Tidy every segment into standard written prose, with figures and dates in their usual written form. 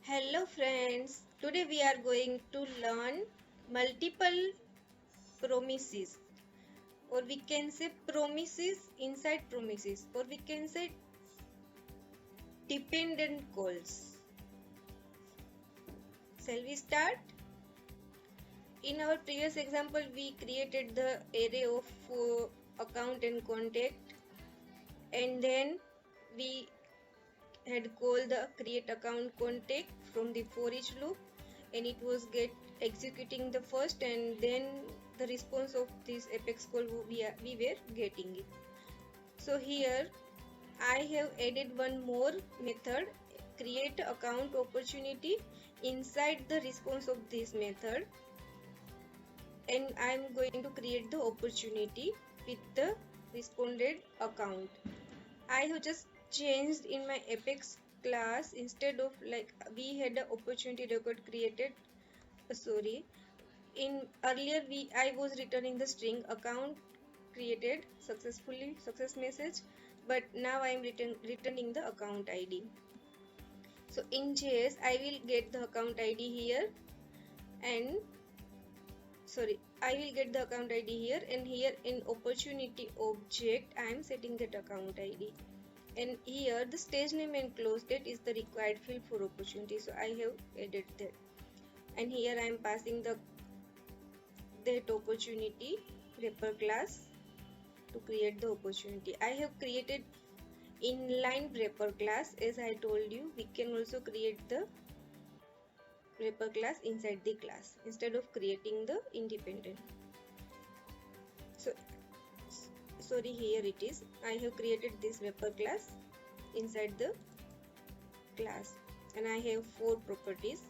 Hello friends, today we are going to learn multiple promises, or we can say promises inside promises, or we can say dependent calls. Shall we start? In our previous example we created the array of account and contact, and then we had called the create account contact from the for each loop, and it was get executing the first, and then the response of this apex call we were getting it. So here I have added one more method, create account opportunity inside the response of this method, and I'm going to create the opportunity with the responded account. I have just changed in my apex class, instead of like we had an opportunity record created, sorry, in earlier I was returning the string account created successfully, success message, but now I am returning the account ID. So in JS I will get the account ID here, and sorry, I will get the account ID here, and here in opportunity object I am setting that account ID, and here the stage name and close date is the required field for opportunity, so I have added that, and here I am passing the that opportunity wrapper class to create the opportunity. I have created inline wrapper class. As I told you, we can also create the wrapper class inside the class instead of creating the independent. So sorry, here it is. I have created this wrapper class inside the class, and I have 4 properties,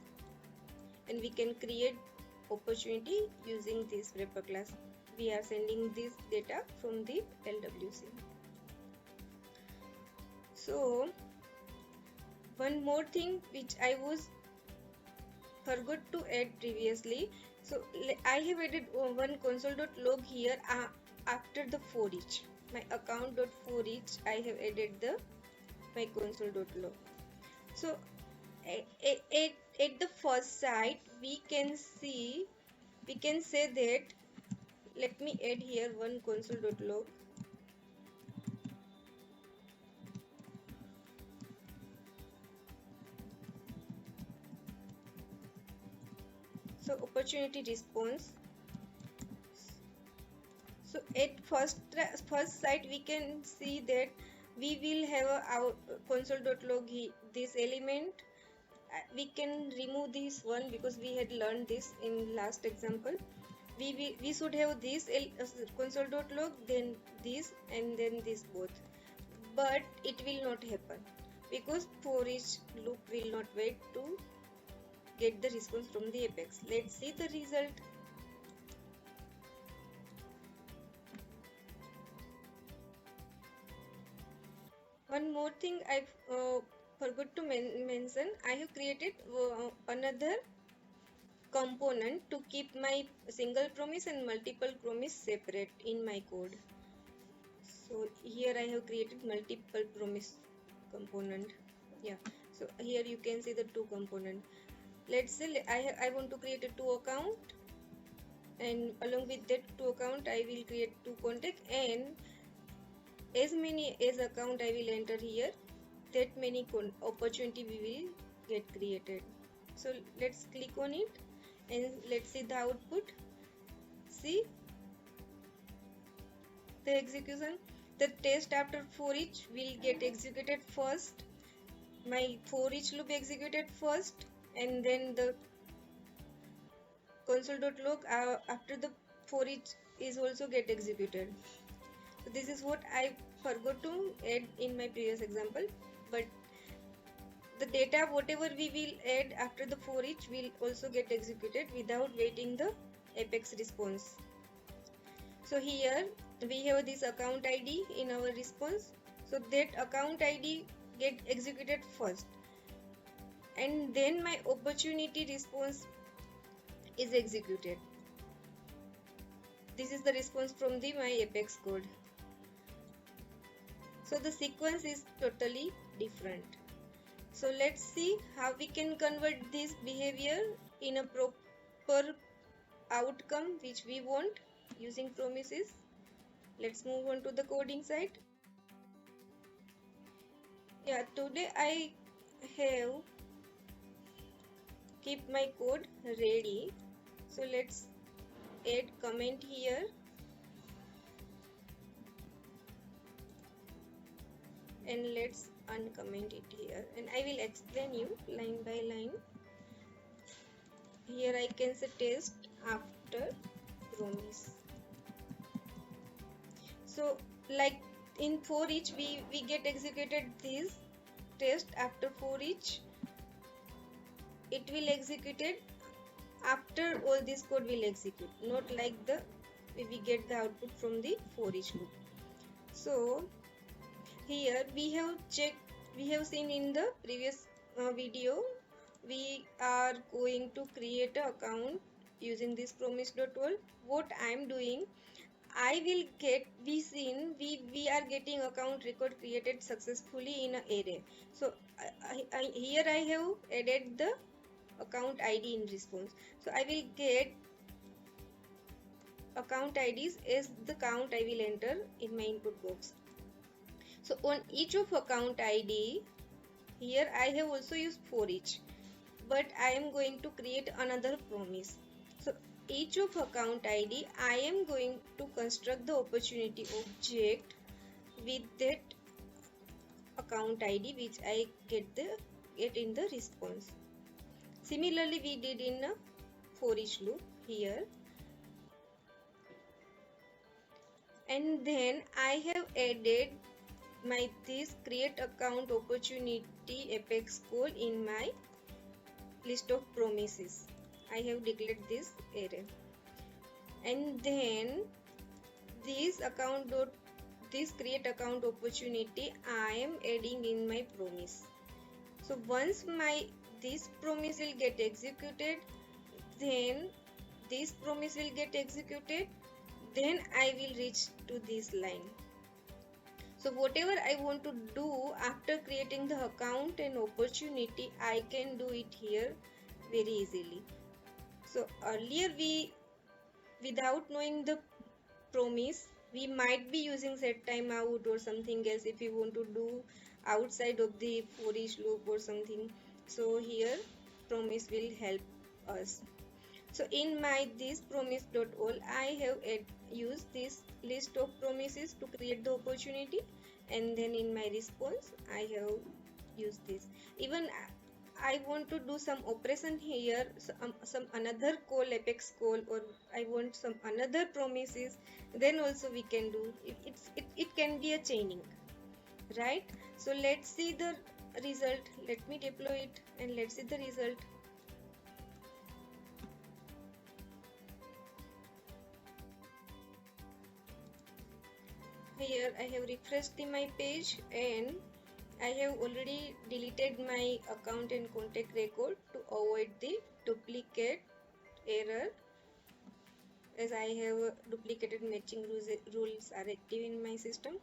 and we can create opportunity using this wrapper class. We are sending this data from the LWC. So one more thing which I was forgot to add previously, so I have added one console.log here after the forEach. My account.forEach, I have added the my console.log. So at the first sight we can say that, let me add here one console.log. So opportunity response. So at first sight we can see that we will have our console.log this element. We can remove this one because we had learned this in last example. We should have this console.log, then this, and then this both, but it will not happen because for each loop will not wait to get the response from the apex. Let's see the result. One more thing I forgot to mention, I have created another component to keep my single promise and multiple promise separate in my code. So here I have created multiple promise component. Yeah, so here you can see the 2 component. Let's say I want to create a 2 account, and along with that 2 account I will create 2 contact, and as many as account I will enter here, that many opportunity we will get created. So let's click on it and let's see the output. See the execution. The test after forEach will get executed first. My forEach loop executed first, and then the console.log after the forEach is also get executed. So this is what I forgot to add in my previous example, but the data whatever we will add after the forEach will also get executed without waiting the apex response. So here we have this account ID in our response, so that account ID get executed first, and then my opportunity response is executed. This is the response from the my apex code. So the sequence is totally different. So let's see how we can convert this behavior in a proper outcome which we want using promises. Let's move on to the coding side. Yeah, today I have keep my code ready. So let's add comment here, and let's uncomment it here, and I will explain you line by line. Here I can say test after promise. So like in for each we get executed this test after for each. It will executed after all this code will execute, not like the we get the output from the for each loop. So here we have checked, we have seen in the previous video, we are going to create an account using this Promise.all. What I am doing, I will get, we are getting account record created successfully in an array. So here I have added the account ID in response. So I will get account IDs as the count I will enter in my input box. So on each of account ID, here I have also used for each, but I am going to create another promise. So each of account ID, I am going to construct the opportunity object with that account ID which I get in the response. Similarly, we did in a for each loop here, and then I have added my this create account opportunity apex call in my list of promises. I have declared this array, and then this create account opportunity I am adding in my promise. So once this promise will get executed, then this promise will get executed, then I will reach to this line. So whatever I want to do after creating the account and opportunity, I can do it here very easily. So earlier without knowing the promise, we might be using set timeout or something else if we want to do outside of the for each loop or something. So here promise will help us. So in my this Promise.all, I have used this list of promises to create the opportunity, and then in my response I have used this. Even I want to do some operation here, some another call, apex call, or I want some another promises, then also we can do it can be a chaining, right? So let's see the result. Let me deploy it and let's see the result. Here I have refreshed my page, and I have already deleted my account and contact record to avoid the duplicate error, as I have duplicated matching rules are active in my system.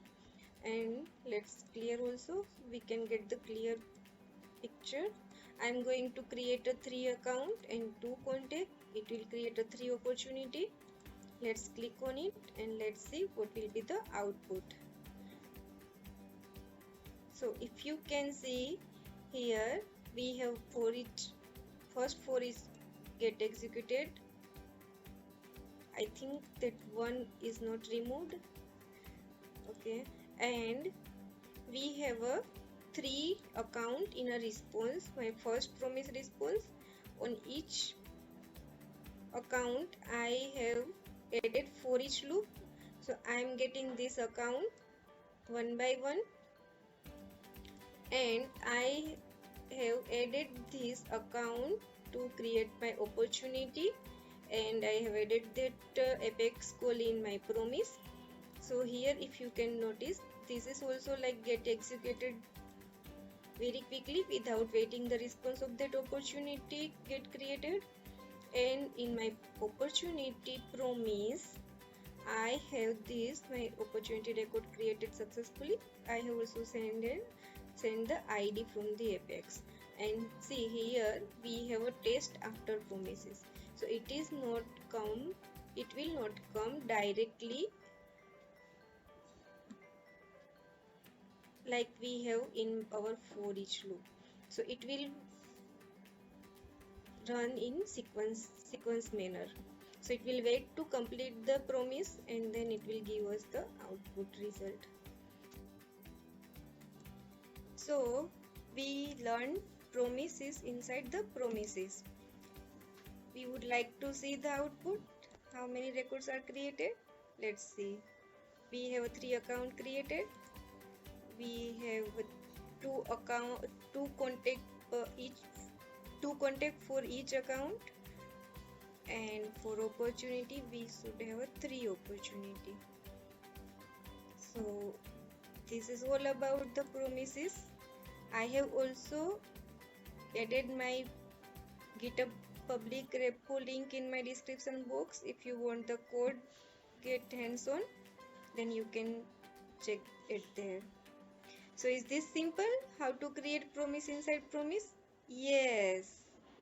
And let's clear also, we can get the clear picture. I'm going to create a 3 account and 2 contact. It will create a 3 opportunity. Let's click on it and let's see what will be the output. So if you can see here, we have first for each get executed. I think that one is not removed. Okay, and we have a 3 account in a response, my first promise response. On each account I have added for each loop. So I am getting this account one by one, and I have added this account to create my opportunity, and I have added that apex call in my promise. So here if you can notice, this is also like get executed very quickly without waiting the response of that opportunity get created. And in my opportunity promise, I have this my opportunity record created successfully. I have also sent send the id from the apex. And see here we have a test after promises, so it will not come directly like we have in our for each loop. So it will run in sequence manner. So it will wait to complete the promise and then it will give us the output result. So we learned promises inside the promises. We would like to see the output. How many records are created? Let's see. We have 3 account created. We have two contact each two contact for each account, and for opportunity we should have a 3 opportunity. So this is all about the promises. I have also added my GitHub public repo link in my description box. If you want the code get hands-on, then you can check it there. So is this simple? How to create promise inside promise? Yes.